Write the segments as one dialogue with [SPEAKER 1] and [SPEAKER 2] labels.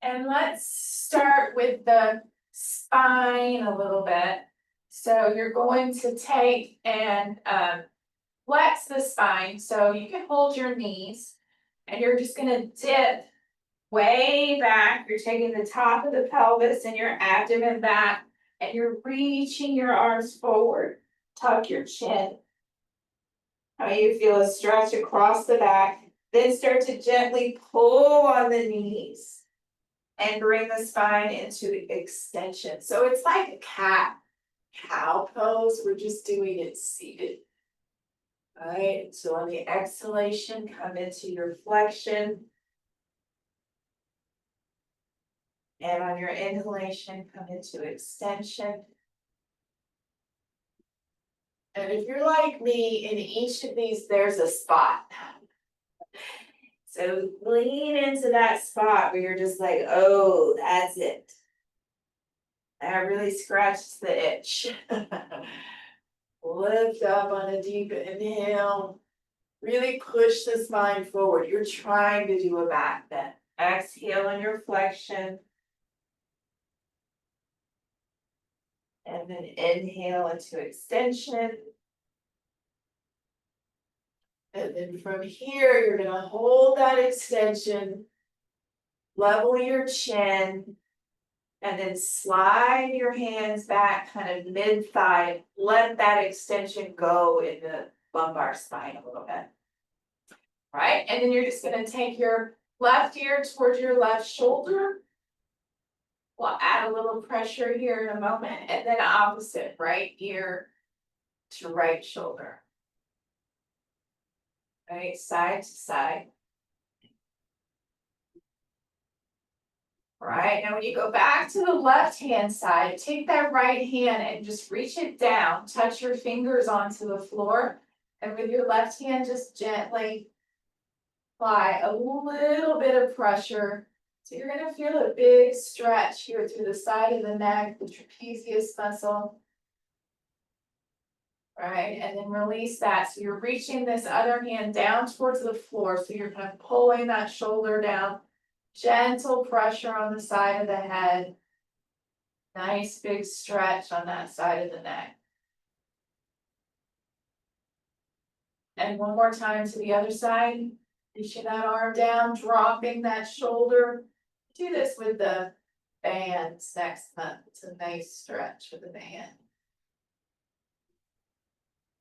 [SPEAKER 1] And let's start with the spine a little bit. So you're going to take and flex the spine. So you can hold your knees and you're just going to dip way back. You're taking the top of the pelvis and your abdomen back and you're reaching your arms forward. Tuck your chin. How you feel a stretch across the back. Then start to gently pull on the knees and bring the spine into extension. So it's like a cat cow pose. We're just doing it seated. All right. So on the exhalation, come into your flexion. And on your inhalation, come into extension. And if you're like me, in each of these, there's a spot. So lean into that spot where you're just like, oh, that's it. That really scratches the itch. Lift up on a deep inhale. Really push the spine forward. You're trying to do a back bend. Exhale on your flexion. And then inhale into extension. And then from here, you're going to hold that extension, level your chin, and then slide your hands back kind of mid-thigh. Let that extension go in the lumbar spine a little bit. Right? And then you're just going to take your left ear towards your left shoulder. We'll add a little pressure here in a moment. And then opposite, right ear to right shoulder. Right, side to side. Right, now when you go back to the left hand side, take that right hand and just reach it down, touch your fingers onto the floor, and with your left hand, just gently apply a little bit of pressure. So you're gonna feel a big stretch here through the side of the neck, the trapezius muscle. Right, and then release that. So you're reaching this other hand down towards the floor. So you're kind of pulling that shoulder down. Gentle pressure on the side of the head. Nice big stretch on that side of the neck. And one more time to the other side. Reaching that arm down, dropping that shoulder. Do this with the bands next month. It's a nice stretch with the band.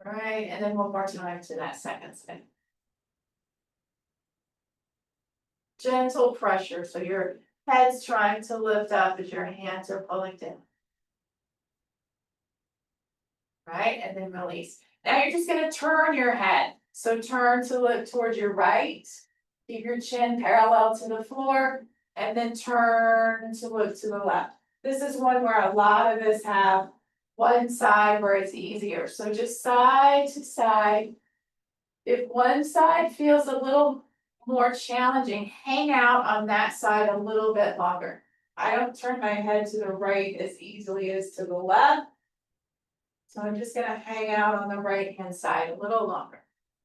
[SPEAKER 1] All right, and then one more time to that second side. Gentle pressure, so your head's trying to lift up as your hands are pulling down. Right, and then release. Now you're just going to turn your head. So turn to look towards your right. Keep your chin parallel to the floor, and then turn to look to the left. This is one where a lot of us have one side where it's easier. So just side to side. If one side feels a little more challenging, hang out on that side a little bit longer. I don't turn my head to the right as easily as to the left. So I'm just going to hang out on the right hand side a little longer.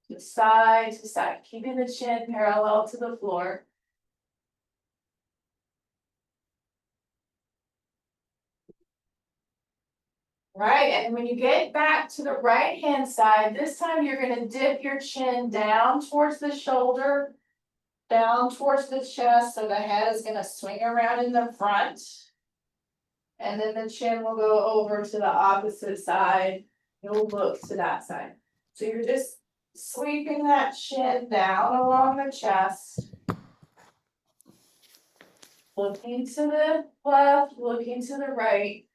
[SPEAKER 1] Just side to side, keeping the chin parallel to the floor. Right, and when you get back to the right hand side, this time you're going to dip your chin down towards the shoulder, down towards the chest, so the head is going to swing around in the front. And then the chin will go over to the opposite side. You'll look to that side. So you're just sweeping that chin down along the chest. Looking to the left, looking to the right.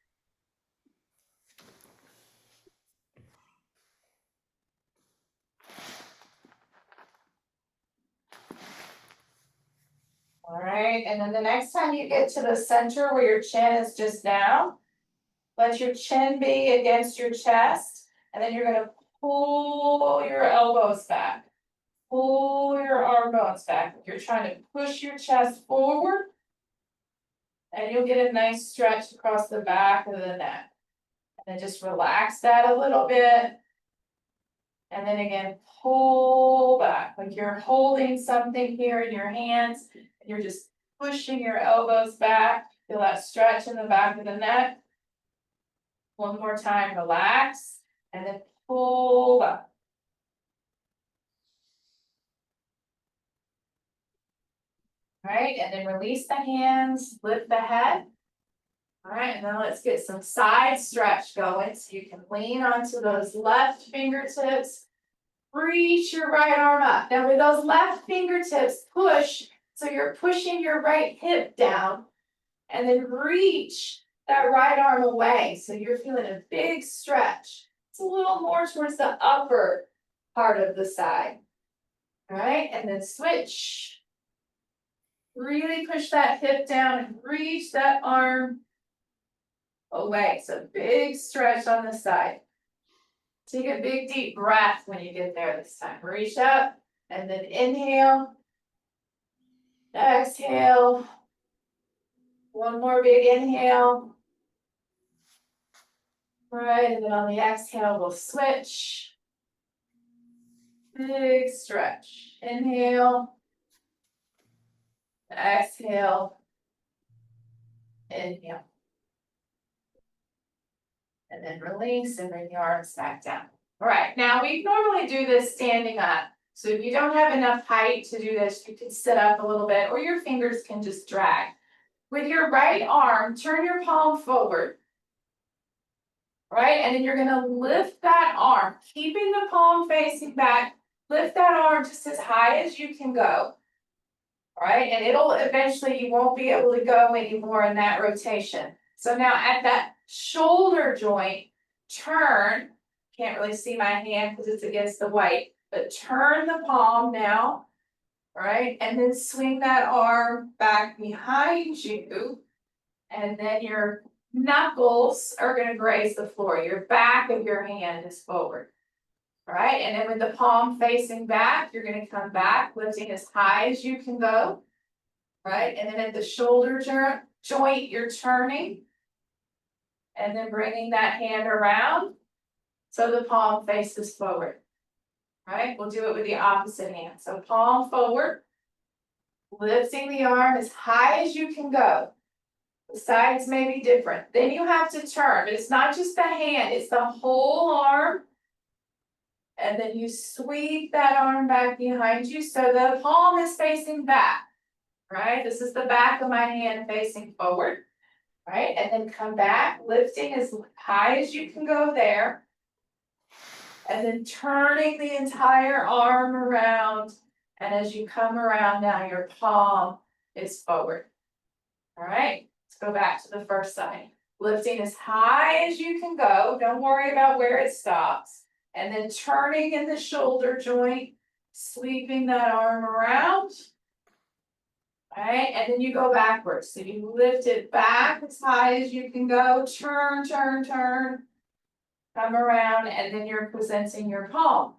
[SPEAKER 1] All right, and then the next time you get to the center where your chin is just now, let your chin be against your chest, and then you're going to pull your elbows back. Pull your arm bones back. You're trying to push your chest forward, and you'll get a nice stretch across the back of the neck. And then just relax that a little bit. And then again, pull back, like you're holding something here in your hands, and you're just pushing your elbows back, feel that stretch in the back of the neck. One more time, relax, and then pull up. All right, and then release the hands, lift the head. All right, and then let's get some side stretch going. So you can lean onto those left fingertips, reach your right arm up. Now with those left fingertips, push, so you're pushing your right hip down, and then reach that right arm away. So you're feeling a big stretch. It's a little more towards the upper part of the side. All right, and then switch. Really push that hip down and reach that arm away. So big stretch on the side. Take a big deep breath when you get there this time. Reach up and then inhale. Exhale. One more big inhale. All right, and then on the exhale, we'll switch. Big stretch. Inhale. Exhale. Inhale. And then release and bring the arms back down. All right, now we normally do this standing up. So if you don't have enough height to do this, you can sit up a little bit or your fingers can just drag. With your right arm, turn your palm forward. All right, and then you're gonna lift that arm, keeping the palm facing back. Lift that arm just as high as you can go. All right, and it'll eventually, you won't be able to go anymore in that rotation. So now at that shoulder joint, turn, can't really see my hand because it's against the white, but turn the palm now, all right, and then swing that arm back behind you, and then your knuckles are going to graze the floor. Your back of your hand is forward. All right, and then with the palm facing back, you're going to come back, lifting as high as you can go. Right, and then at the shoulder joint, you're turning. And then bringing that hand around so the palm faces forward. All right, we'll do it with the opposite hand. So palm forward, lifting the arm as high as you can go. The sides may be different. Then you have to turn, but it's not just the hand, it's the whole arm. And then you sweep that arm back behind you so the palm is facing back. Right, this is the back of my hand facing forward. Right, and then come back, lifting as high as you can go there. And then turning the entire arm around. And as you come around now, your palm is forward. All right, let's go back to the first side. Lifting as high as you can go. Don't worry about where it stops. And then turning in the shoulder joint, sweeping that arm around. All right, and then you go backwards. So you lift it back as high as you can go. Turn, turn, turn. Come around, and then you're presenting your palm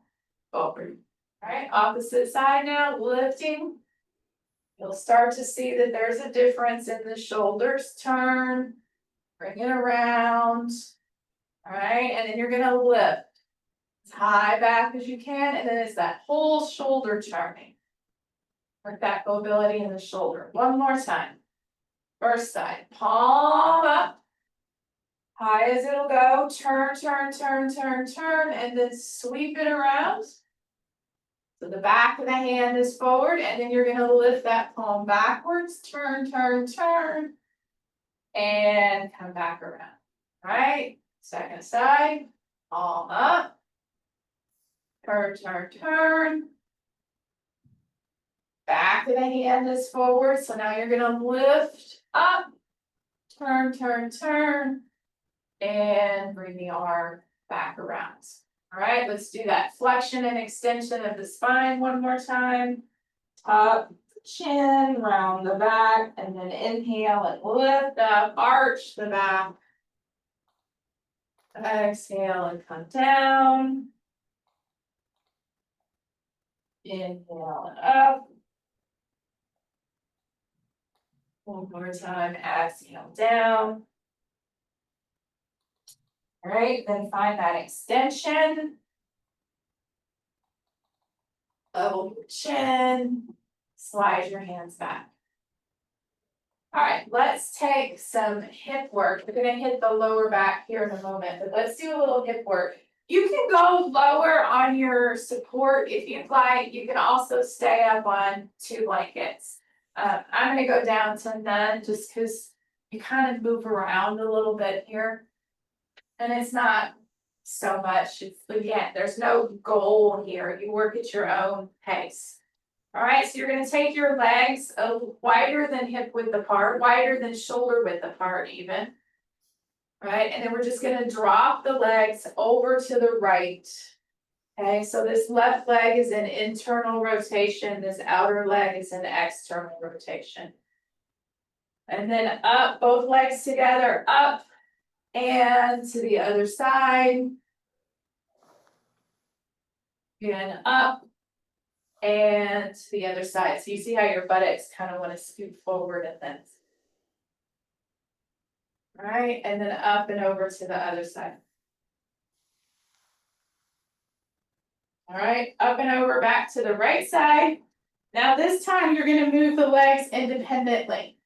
[SPEAKER 1] forward. All right, opposite side now, lifting. You'll start to see that there's a difference in the shoulders. Turn, bring it around. All right, and then you're gonna lift as high back as you can, and then it's that whole shoulder turning. Work that mobility in the shoulder. One more time. First side, palm up. High as it'll go, turn, turn, turn, turn, turn, and then sweep it around. So the back of the hand is forward, and then you're gonna lift that palm backwards, turn, turn, turn, and come back around. All right, second side, palm up. Turn, turn, turn. Back of the hand is forward, so now you're gonna lift up, turn, turn, turn, and bring the arm back around. All right, let's do that flexion and extension of the spine one more time. Top, chin, round the back, and then inhale and lift up, arch the back. Exhale and come down. Inhale and up. One more time, exhale down. All right, then find that extension of your chin. Slide your hands back. All right, let's take some hip work. We're gonna hit the lower back here in a moment, but let's do a little hip work. You can go lower on your support if you'd like. You can also stay up on 2 blankets. I'm gonna go down to none just because you kind of move around a little bit here. And it's not so much, it's, again, there's no goal here. You work at your own pace. All right, so you're gonna take your legs wider than hip width apart, wider than shoulder width apart even. All right, and then we're just gonna drop the legs over to the right. Okay, so this left leg is an internal rotation, this outer leg is an external rotation. And then up, both legs together, up and to the other side. Again, up and to the other side. So you see how your buttocks kind of want to scoot forward and then. All right, and then up and over to the other side. All right, up and over back to the right side. Now this time you're going to move the legs independently.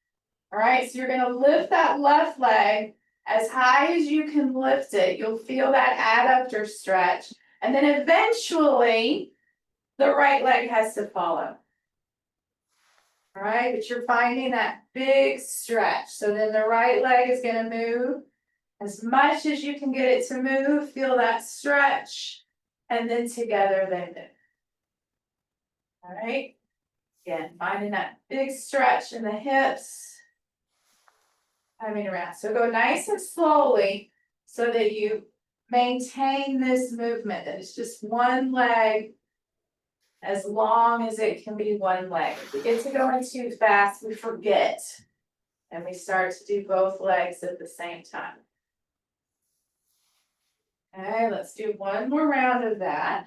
[SPEAKER 1] All right, so you're going to lift that left leg as high as you can lift it. You'll feel that adductor stretch. And then eventually the right leg has to follow. All right, but you're finding that big stretch. So then the right leg is going to move as much as you can get it to move. Feel that stretch. And then together they move. All right. Again, finding that big stretch in the hips. Coming around. So go nice and slowly so that you maintain this movement. That it's just one leg as long as it can be one leg. If we get to going too fast, we forget. And we start to do both legs at the same time. Okay, let's do one more round of that.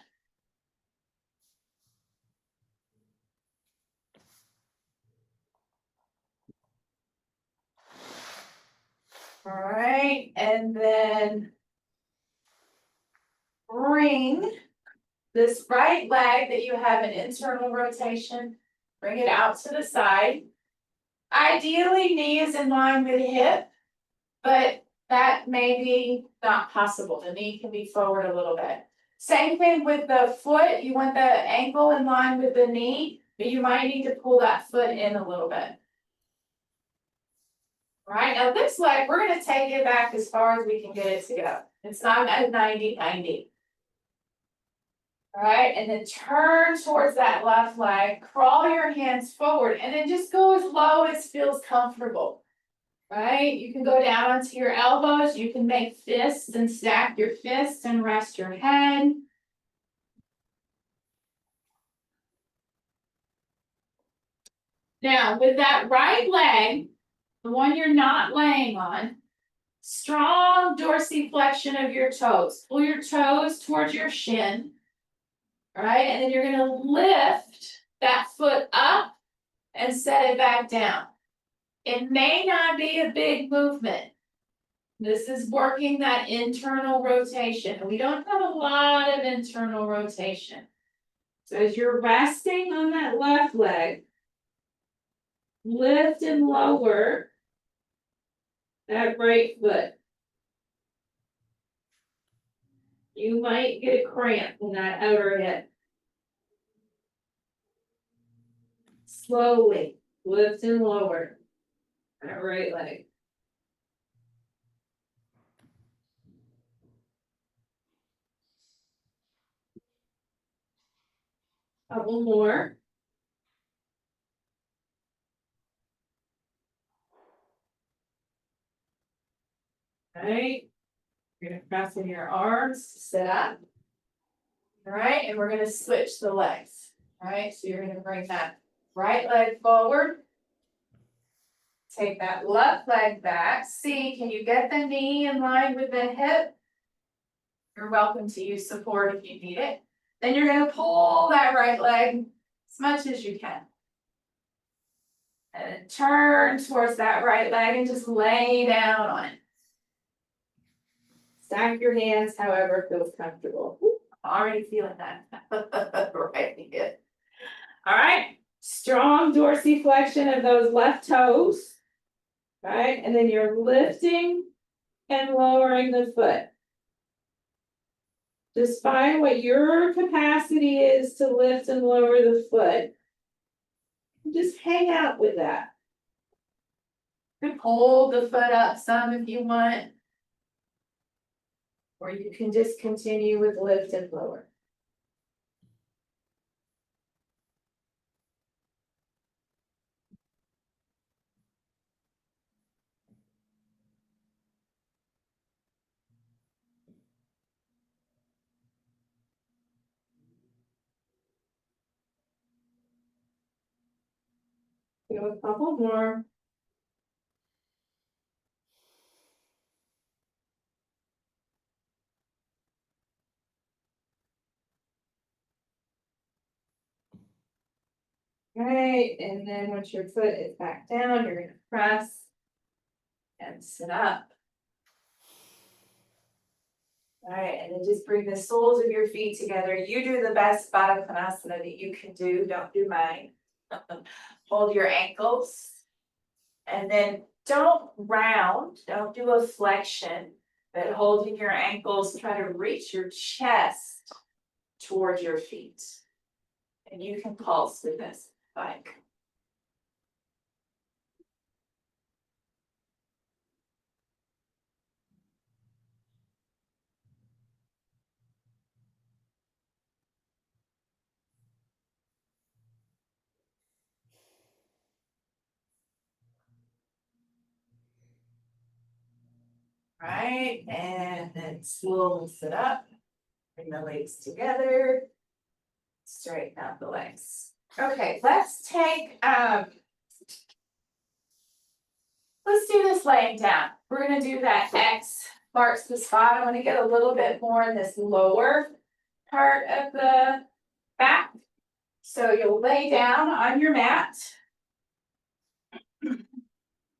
[SPEAKER 1] All right, and then bring this right leg that you have an internal rotation, bring it out to the side. Ideally, knee is in line with hip, but that may be not possible. The knee can be forward a little bit. Same thing with the foot. You want the ankle in line with the knee, but you might need to pull that foot in a little bit. All right, now this leg, we're going to take it back as far as we can get it to go. It's not at 90-90. All right, and then turn towards that left leg, crawl your hands forward, and then just go as low as feels comfortable. Right, you can go down onto your elbows, you can make fists and stack your fists and rest your head. Now, with that right leg, the one you're not laying on, strong dorsiflexion of your toes. Pull your toes towards your shin. All right, and then you're going to lift that foot up and set it back down. It may not be a big movement. This is working that internal rotation. We don't have a lot of internal rotation. So as you're resting on that left leg, lift and lower that right foot. You might get a cramp in that outer hip. Slowly lift and lower that right leg. Couple more. All right. You're going to press in your arms to sit up. All right, and we're going to switch the legs. All right, so you're going to bring that right leg forward. Take that left leg back. See, can you get the knee in line with the hip? You're welcome to use support if you need it. Then you're going to pull that right leg as much as you can. And then turn towards that right leg and just lay down on it. Stack your hands however feels comfortable. I'm already feeling that. Right, good. All right. Strong dorsiflexion of those left toes. Right, and then you're lifting and lowering the foot. Just find what your capacity is to lift and lower the foot. Just hang out with that. You can hold the foot up some if you want. Or you can just continue with lift and lower. Do a couple more. Right, and then once your foot is back down, you're gonna press and sit up. Alright, and then just bring the soles of your feet together. You do the best Baddha Konasana that you can do, don't do mine. Hold your ankles. And then don't round, don't do a flexion, but holding your ankles, try to reach your chest towards your feet. And you can pulse with this, like. Right, and then slowly sit up, bring the legs together, straighten out the legs. Okay, let's take, let's do this laying down. We're gonna do that X marks the spot. I wanna get a little bit more in this lower part of the back. So you'll lay down on your mat.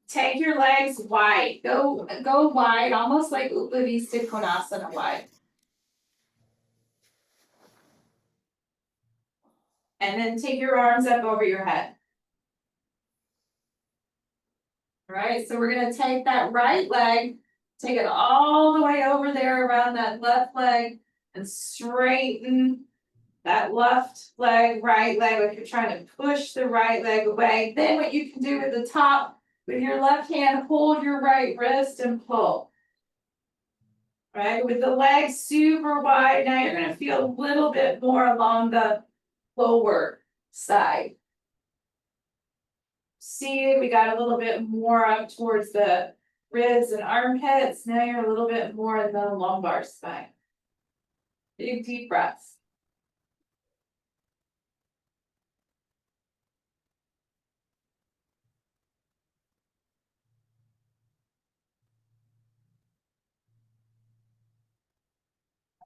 [SPEAKER 1] Take your legs wide, go wide, almost like Upavista Konasana wide. And then take your arms up over your head. All right, so we're gonna take that right leg, take it all the way over there around that left leg and straighten that left leg, right leg, like you're trying to push the right leg away. Then what you can do at the top, with your left hand, hold your right wrist and pull. Right, with the legs super wide, now you're gonna feel a little bit more along the lower side. See, we got a little bit more up towards the ribs and armpits. Now you're a little bit more in the lumbar spine. Big deep breaths.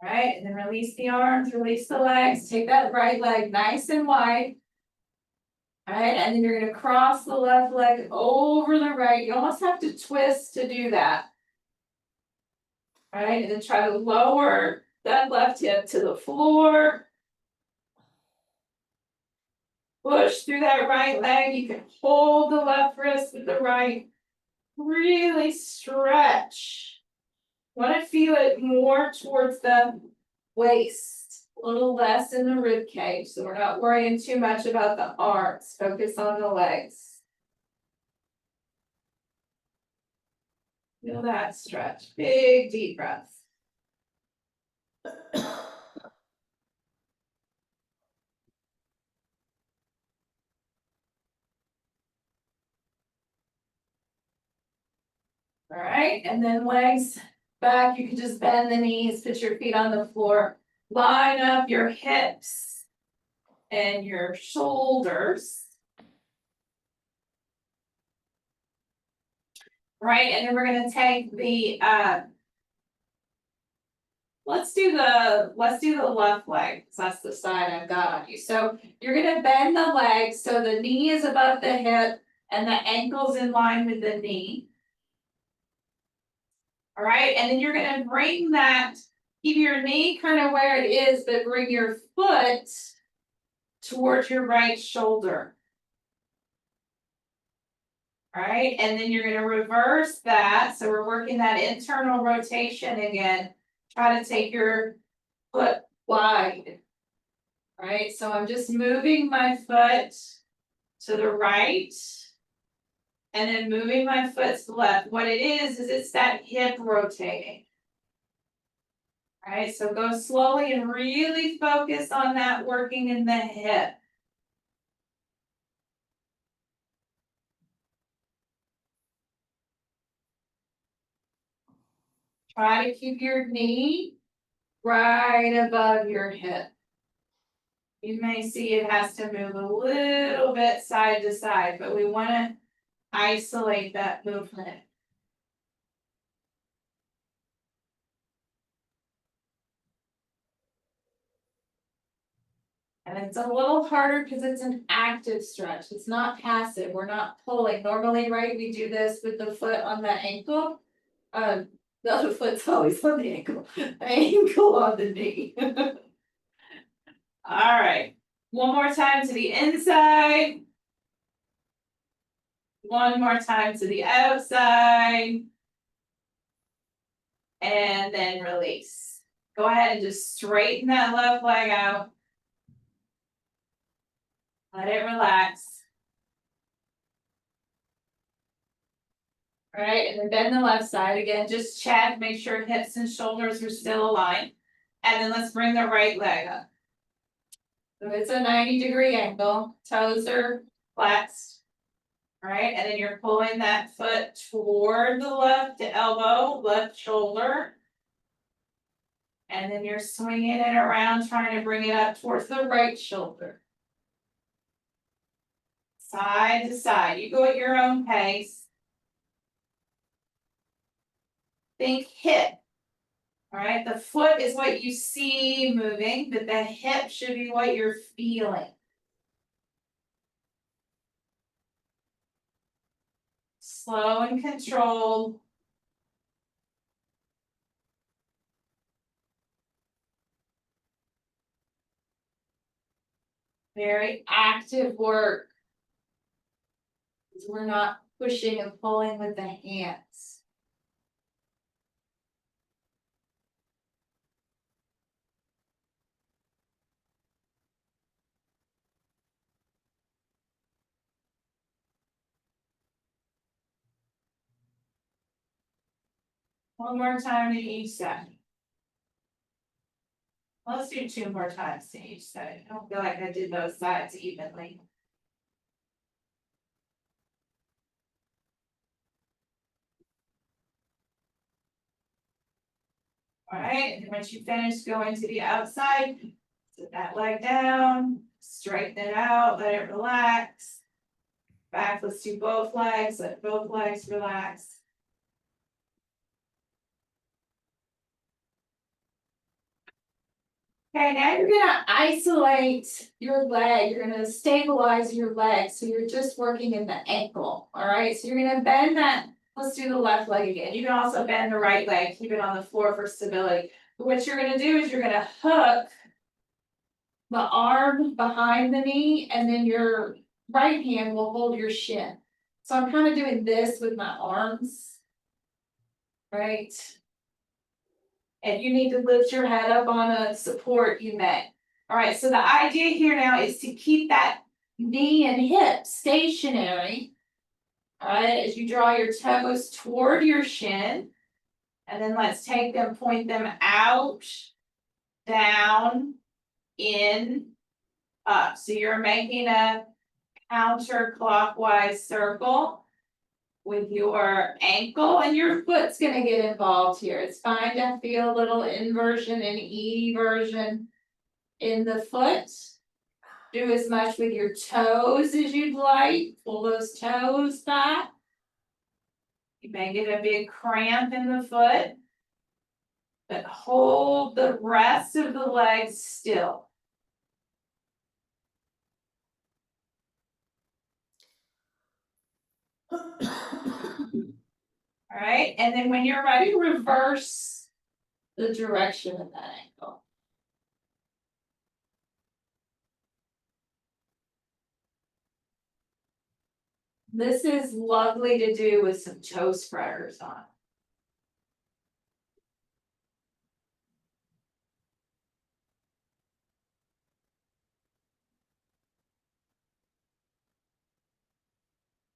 [SPEAKER 1] All right, and then release the arms, release the legs. Take that right leg nice and wide. All right, and then you're gonna cross the left leg over the right. You almost have to twist to do that. All right, and then try to lower that left hip to the floor. Push through that right leg. You can hold the left wrist with the right. Really stretch. Want to feel it more towards the waist, a little less in the rib cage. So we're not worrying too much about the arms. Focus on the legs. Feel that stretch. Big deep breaths. All right, and then legs back. You can just bend the knees, put your feet on the floor, line up your hips and your shoulders. Right, and then we're gonna take the let's do the left leg, because that's the side I've got on you. So you're gonna bend the leg so the knee is above the hip and the ankle's in line with the knee. All right, and then you're gonna bring that, keep your knee kind of where it is, but bring your foot towards your right shoulder. Alright, and then you're gonna reverse that, so we're working that internal rotation again. Try to take your foot wide. Alright, so I'm just moving my foot to the right. And then moving my foot to the left. What it is it's that hip rotating. Alright, so go slowly and really focus on that working in the hip. Try to keep your knee right above your hip. You may see it has to move a little bit side to side, but we want to isolate that movement. And it's a little harder because it's an active stretch. It's not passive. We're not pulling. Normally, right, we do this with the foot on the ankle. The other foot's always on the ankle. The ankle on the knee. All right. One more time to the inside. One more time to the outside. And then release. Go ahead and just straighten that left leg out. Let it relax. All right, and then bend the left side again. Just check, make sure hips and shoulders are still aligned. And then let's bring the right leg up. So it's a 90-degree angle. Toes are flexed. All right, and then you're pulling that foot toward the left elbow, left shoulder. And then you're swinging it around, trying to bring it up towards the right shoulder. Side to side. You go at your own pace. Think hip. All right, the foot is what you see moving, but the hip should be what you're feeling. Slow and controlled. Very active work. We're not pushing and pulling with the hands. One more time to each side. Let's do 2 more times to each side. I don't feel like I did those sides evenly. All right, and once you finish, going to the outside, sit that leg down, straighten it out, let it relax. Back, let's do both legs, let both legs relax. Okay, now you're gonna isolate your leg, you're gonna stabilize your leg, so you're just working in the ankle, all right? So you're gonna bend that, let's do the left leg again. You can also bend the right leg, keep it on the floor for stability. But what you're gonna do is you're gonna hook the arm behind the knee, and then your right hand will hold your shin. So I'm kind of doing this with my arms, right? If you need to lift your head up on a support, you may. All right, so the idea here now is to keep that knee and hip stationary. All right, as you draw your toes toward your shin. And then let's take them, point them out, down, in, up. So you're making a counterclockwise circle with your ankle, and your foot's gonna get involved here. It's fine to feel a little inversion and eversion in the foot. Do as much with your toes as you'd like. Pull those toes back. You may get a big cramp in the foot, but hold the rest of the legs still. All right, and then when you're ready, reverse the direction of that ankle. This is lovely to do with some toe spreaders on.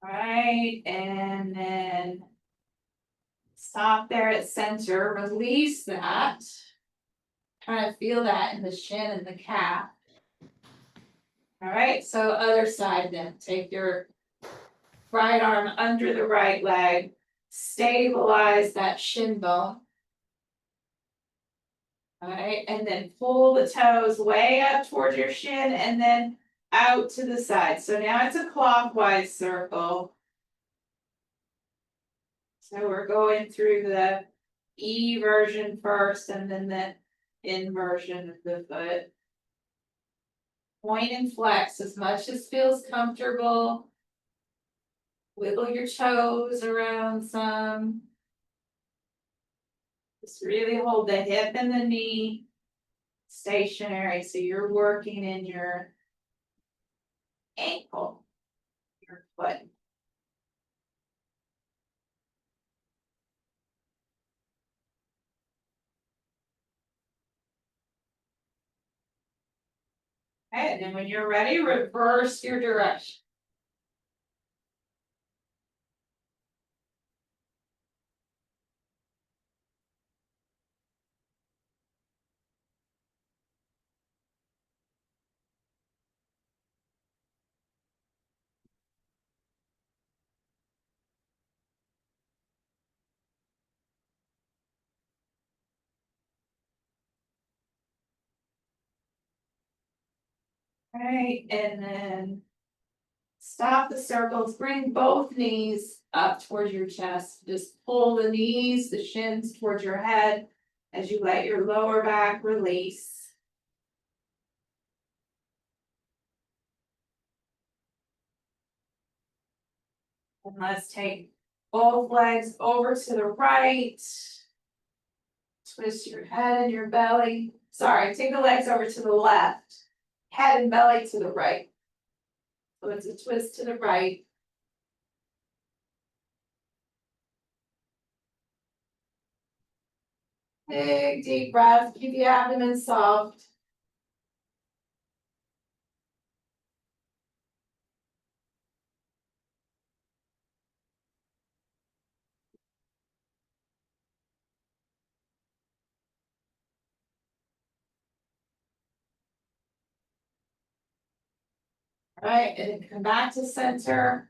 [SPEAKER 1] Alright, and then stop there at center, release that. Try to feel that in the shin and the calf. Alright, so other side then. Take your right arm under the right leg, stabilize that shin bone. Alright, and then pull the toes way up towards your shin and then out to the side. So now it's a clockwise circle. So we're going through the E version first and then the inversion of the foot. Point and flex as much as feels comfortable. Wiggle your toes around some. Just really hold the hip and the knee stationary so you're working in your ankle, your foot. Okay, and then when you're ready, reverse your direction. Right, and then stop the circles, bring both knees up towards your chest. Just pull the knees, the shins towards your head as you let your lower back release. And let's take both legs over to the right. Twist your head and your belly. Sorry, take the legs over to the left. Head and belly to the right. So it's a twist to the right. Big deep breath, keep the abdomen soft. Right, and then come back to center.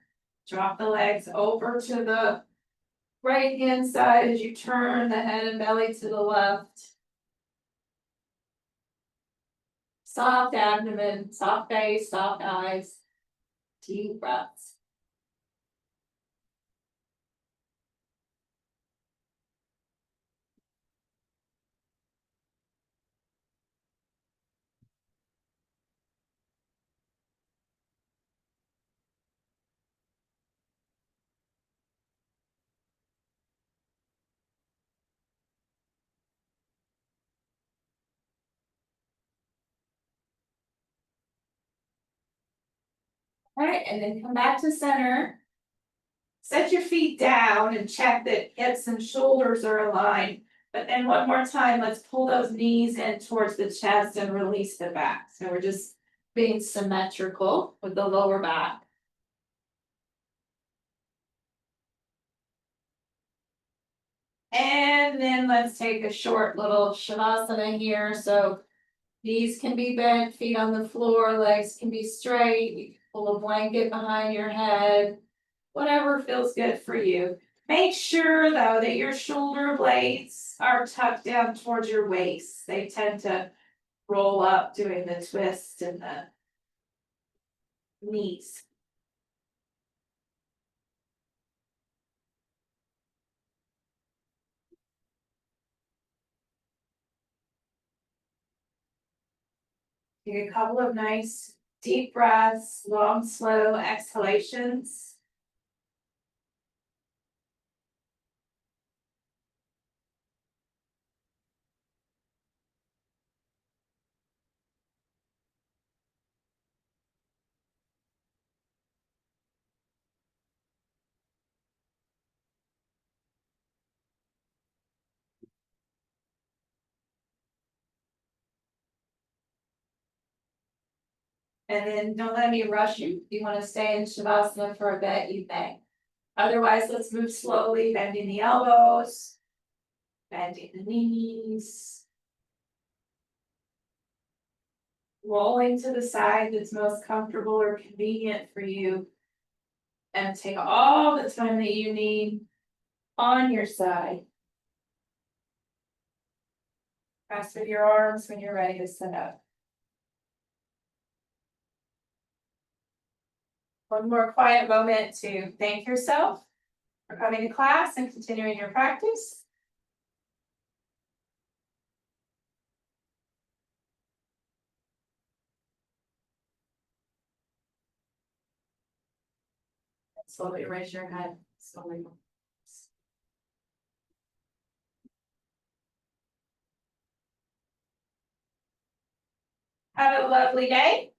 [SPEAKER 1] Drop the legs over to the right hand side as you turn the head and belly to the left. Soft abdomen, soft face, soft eyes. Deep breaths. All right, and then come back to center. Set your feet down and check that hips and shoulders are aligned. But then one more time, let's pull those knees in towards the chest and release the back. So we're just being symmetrical with the lower back. And then let's take a short little shavasana here. So knees can be bent, feet on the floor, legs can be straight. You can pull a blanket behind your head, whatever feels good for you. Make sure though that your shoulder blades are tucked down towards your waist. They tend to roll up doing the twist and the knees. Take a couple of nice deep breaths, long, slow exhalations. And then don't let me rush you. If you want to stay in Shavasana for a bit, you may. Otherwise, let's move slowly, bending the elbows, bending the knees. Rolling to the side that's most comfortable or convenient for you. And take all the time that you need on your side. Rest with your arms when you're ready to sit up. One more quiet moment to thank yourself for coming to class and continuing your practice. Slowly raise your head, slowly. Have a lovely day.